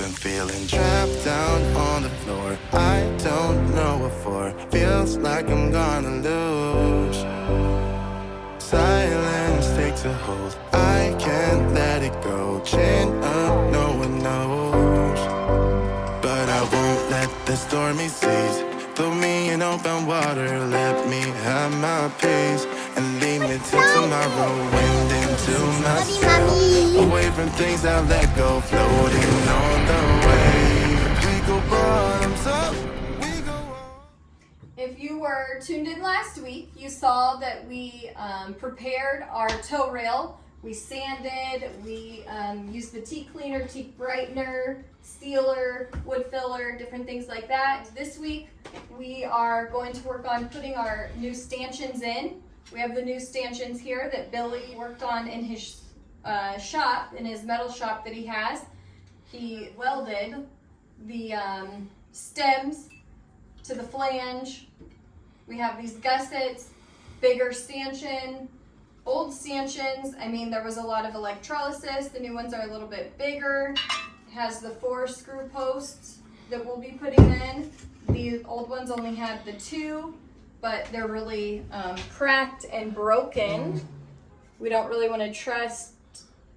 been feeling trapped down on the floor. I don't know what for. Feels like I'm gonna lose. Silence takes a hold. I can't let it go. Chin up, no one knows. But I won't let the stormy seas throw me in open water. Let me have my peace and leave me till tomorrow. Wind into my sail, away from things I let go. Floating on the wave, we go bottoms up, we go up. If you were tuned in last week, you saw that we prepared our tow rail. We sanded, we used the teak cleaner, teak brightener, sealer, wood filler, different things like that. This week, we are going to work on putting our new stanchions in. We have the new stanchions here that Billy worked on in his shop, in his metal shop that he has. He welded the stems to the flange. We have these gussets, bigger stanchion, old stanchions. I mean, there was a lot of electrolysis. The new ones are a little bit bigger. It has the 4 screw posts that we'll be putting in. The old ones only had the 2, but they're really cracked and broken. We don't really want to trust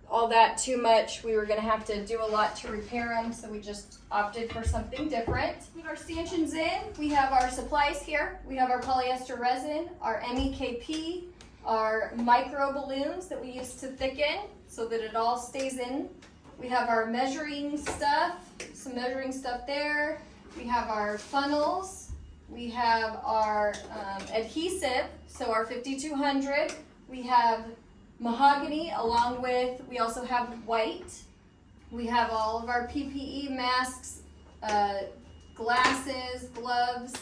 all that too much. We were going to have to do a lot to repair them, so we just opted for something different. Put our stanchions in. We have our supplies here. We have our polyester resin, our MEKP, our micro balloons that we use to thicken so that it all stays in. We have our measuring stuff, some measuring stuff there. We have our funnels. We have our adhesive, so our 5200. We have mahogany along with, we also have white. We have all of our PPE masks, glasses, gloves,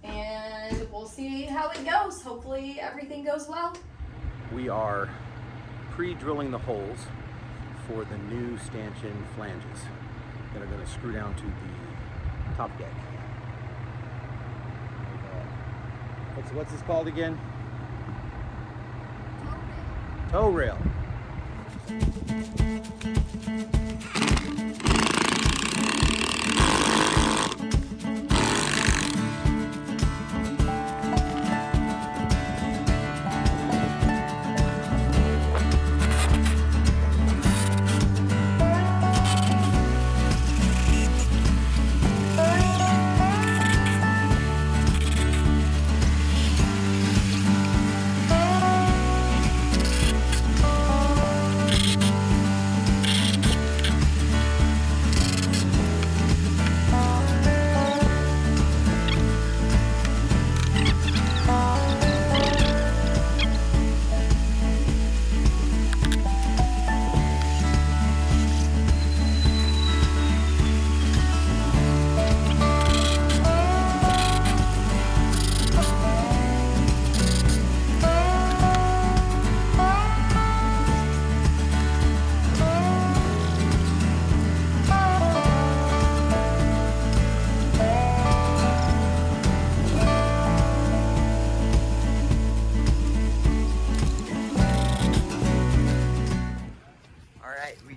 and we'll see how it goes. Hopefully everything goes well. We are pre-drilling the holes for the new stanchion flanges that are going to screw down to the top deck. What's this called again? Tow rail.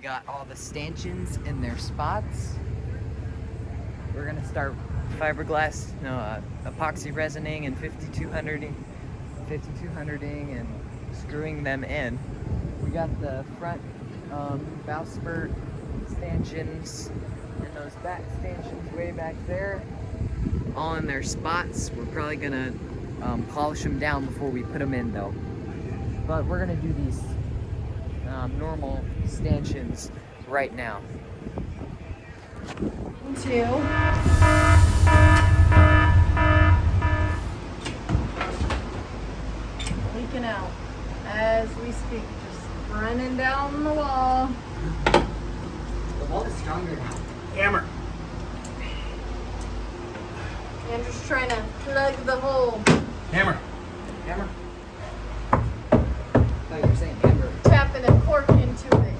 Got all the stanchions in their spots. We're gonna start epoxy resining and 5200ing and screwing them in. We got the front bowsprit stanchions and those back stanchions way back there, all in their spots. We're probably gonna polish them down before we put them in though. But we're gonna do these normal stanchions right now. Leaking out as we speak, just running down the wall. The wall is stronger now. Hammer. I'm just trying to plug the hole. Hammer. Hammer. I thought you were saying hammer. Tapping a cork into it.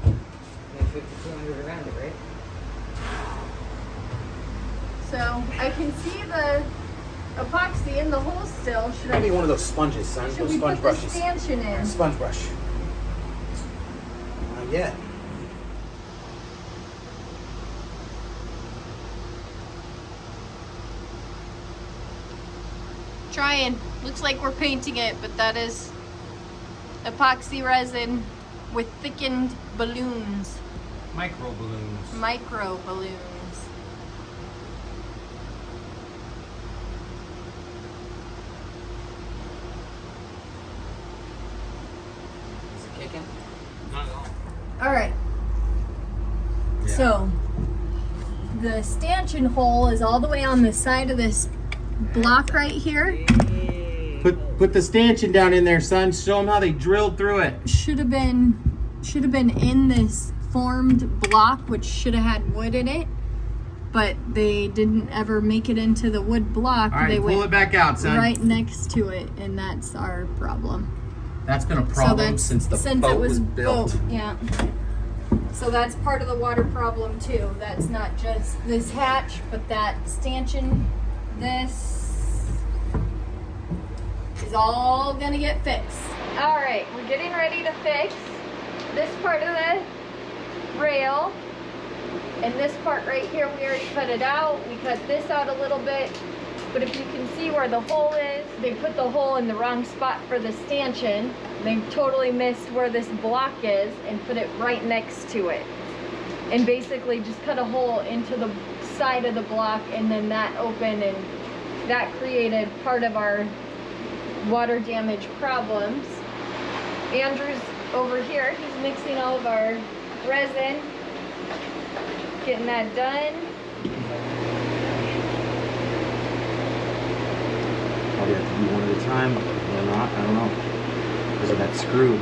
You have 5200 around it, right? So I can see the epoxy in the hole still. Should I need one of those sponges, son. Should Those we sponge put brushes. the stanchion in? Sponge brush. Not yet. Trying. Looks like we're painting it, but that is epoxy resin with thickened balloons. Micro balloons. Micro balloons. Is it kicking? Not at all. All right. Yeah. So the stanchion hole is all the way on the side of this block right here. Put the stanchion down in there, son. Show them how they drilled through it. Should have been in this formed block, which should have had wood in it, but they didn't ever make it into the wood block. All right, they pull went it back out, son. right next to it, and that's our problem. That's been a problem since the boat was built. Yeah. So that's part of the water problem too. That's not just this hatch, but that stanchion, this is all gonna get fixed. All right, we're getting ready to fix this part of the rail. And this part right here, we already cut it out. We cut this out a little bit. But if you can see where the hole is, they put the hole in the wrong spot for the stanchion. They totally missed where this block is and put it right next to it. And basically just cut a hole into the side of the block, and then that opened, and that created part of our water damage problems. Andrew's over here, he's mixing all of our resin, getting that done. Probably have to do one at a time or not. I don't know. Because of that screw.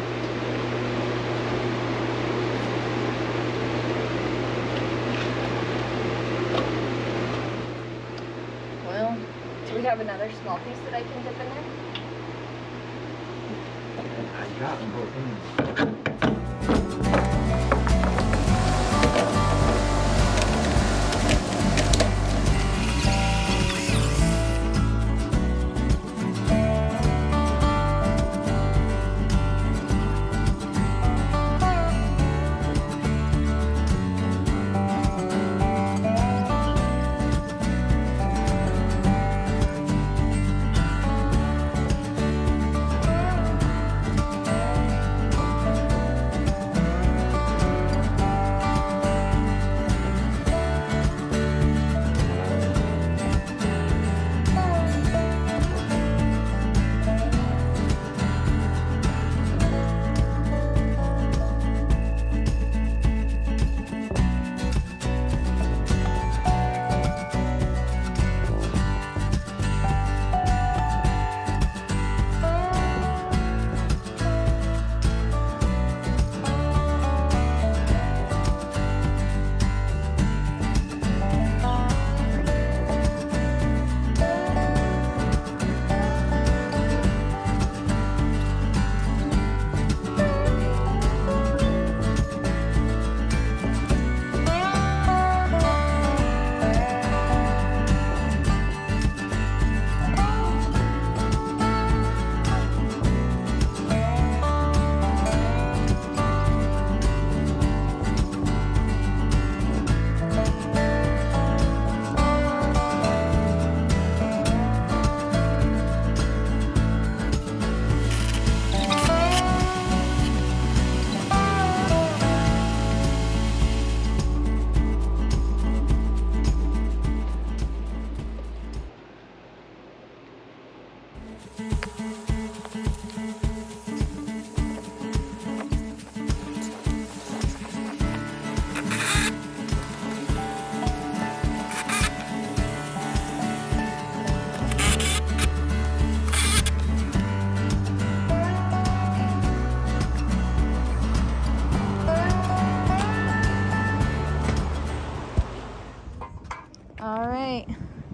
Well, do we have another small piece that I can dip in there? I got them both in.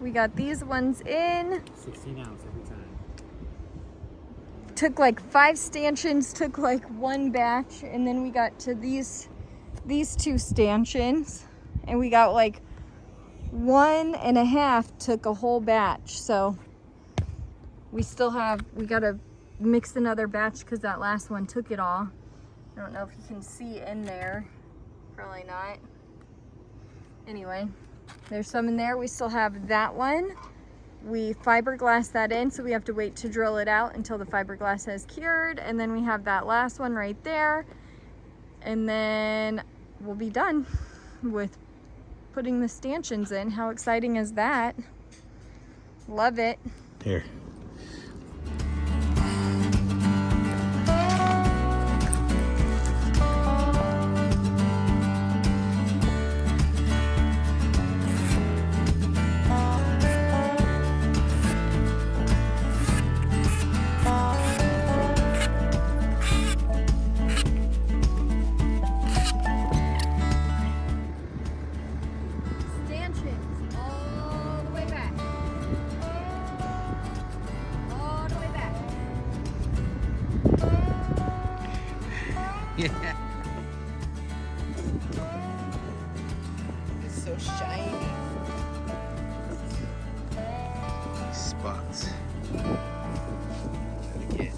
We got these ones in. 16 ounce every time. Took like 5 stanchions, took like 1 batch, and then we got to these 2 stanchions, and we got like 1.5 took a whole batch. So we gotta mix another batch because that last one took it all. I don't know if you can see in there. Probably not. Anyway, there's some in there. We still have that one. We fiberglass that in, so we have to wait to drill it out until the fiberglass has cured. And then we have that last one right there. And then we'll be done with putting the stanchions in. How exciting is that? Love it. Here. Stanchions all the way back. All the way back. Yeah. It's so shiny. These spots. Again.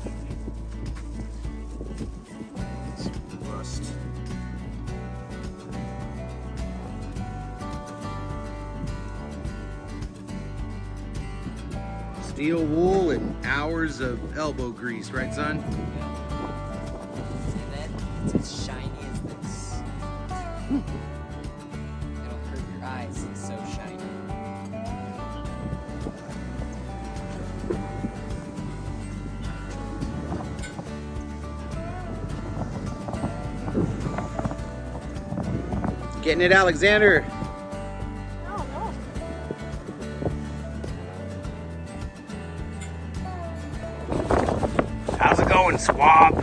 It's rust. Steel wool and hours of elbow grease, right, son? And then it's as shiny as this. It'll hurt your eyes. It's so shiny. Getting it, Alexander. Oh, no. How's it going, Swab?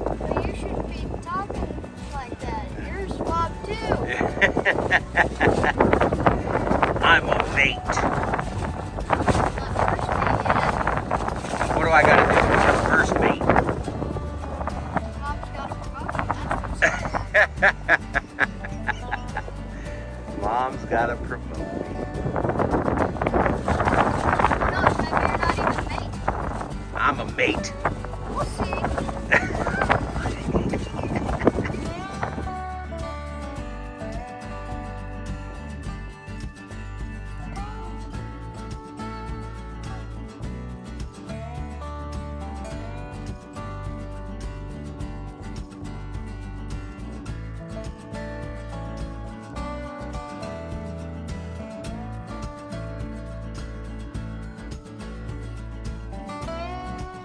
But you should be talking like that. You're a swab too. I'm a mate. Not first mate yet. What do I gotta do to be first mate? Mom's got a promotion. That's what's Mom's gotta promote me. No, maybe you're not even a mate. I'm a mate. We'll see.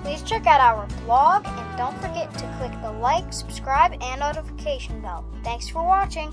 Please check out our blog and don't forget to click the like, subscribe, and notification bell. Thanks for watching.